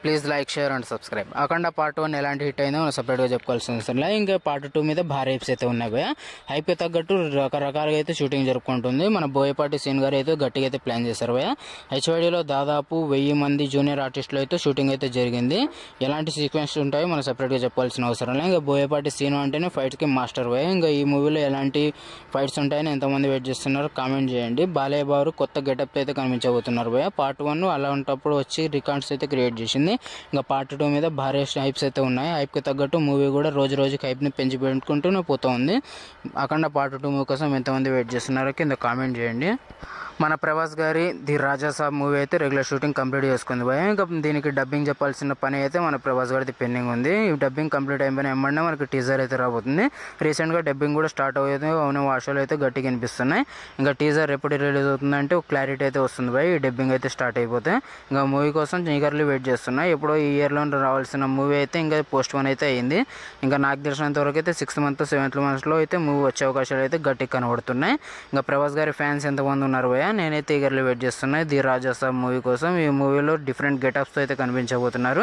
Please like, share and subscribe. Akhanda part 1 ఎలాంటి hit అయిందో సపరేట్గా చెప్పుకోవాల్సిన అవసరం లేదు. ఇంకా పార్ట్ 2 మీద భారీ హైప్స్ అయితే ఉన్నాయి భయ్య. హైప్ తగ్గట్టు రకరకాలుగా అయితే షూటింగ్ జరుపుకుంటుంది. మన బోయపాటి సీన్ గారు అయితే గట్టిగా అయితే ప్లాన్ చేశారు భయ్య. హెచ్వైడీలో దాదాపు 1000 మంది జూనియర్ ఆర్టిస్టులు అయితే షూటింగ్ అయితే జరిగింది. ఎలాంటి సీక్వెన్స్ ఉంటాయో మనం సపరేట్గా చెప్పుకోవాల్సిన అవసరం లేదు. ఇంకా బోయపాటి సీన్ అంటేనే ఫైట్స్కి మాస్టర్ భయ్య. ఇంకా ఈ మూవీలో ఎలాంటి ఫైట్స్ ఉంటాయని ఎంతమంది వెయిట్ చేస్తున్నారు కామెంట్ చేయండి. బాలయ్య బాబు కొత్త గెటప్ అయితే కనిపించబోతున్నారు భయ్య. పార్ట్ 1 అలాంటప్పుడు వచ్చి రికార్డ్స్ అయితే క్రియేట్ చేసింది. ఇంకా పార్ట్ 2 మీద భారీ హైప్స్ అయితే ఉన్నాయి. హైప్కి తగ్గట్టు మూవీ కూడా రోజు రోజుకి హైప్ని పెంచి పెట్టుకుంటూనే పోతూ ఉంది. అఖండ పార్ట్ 2 మూవీ కోసం ఎంతమంది వెయిట్ చేస్తున్నారో కింద కామెంట్ చేయండి. మన ప్రభాస్ గారి ది రాజా సాబ్ మూవీ అయితే రెగ్యులర్ షూటింగ్ కంప్లీట్ చేసుకుంది భయ. ఇంకా దీనికి డబ్బింగ్ చెప్పాల్సిన పని అయితే మన ప్రభాస్ గారిది పెండింగ్ ఉంది. ఈ డబ్బింగ్ కంప్లీట్ అయిపోయిన ఏమన్నా మనకి టీజర్ అయితే రాబోతుంది. రీసెంట్గా డబ్బింగ్ కూడా స్టార్ట్ అవుతుంది. అవును, వాషాలు అయితే గట్టిగా వినిపిస్తున్నాయి. ఇంకా టీజర్ ఎప్పుడు రిలీజ్ అవుతుందంటే ఒక క్లారిటీ అయితే వస్తుంది భయ. ఈ డబ్బింగ్ అయితే స్టార్ట్ అయిపోతే ఇంకా మూవీ కోసం ఈగర్లీ వెయిట్ చేస్తున్నాయి. ఎప్పుడో ఈ ఇయర్లో రావాల్సిన మూవీ అయితే ఇంకా పోస్ట్ పోన్ అయితే అయింది. ఇంకా నాకు తెలిసినంత వరకు అయితే 6th month 7th monthలో అయితే మూవీ వచ్చే అవకాశాలు అయితే గట్టిగా కనబడుతున్నాయి. ఇంకా ప్రభాస్ గారి ఫ్యాన్స్ ఎంతమంది ఉన్నారు భయ? నేనైతే ఈగర్లీ వెయిట్ చేస్తున్నాను ది రాజా సాబ్ మూవీ కోసం. ఈ మూవీలో డిఫరెంట్ గెటప్స్తో అయితే కనిపించబోతున్నారు.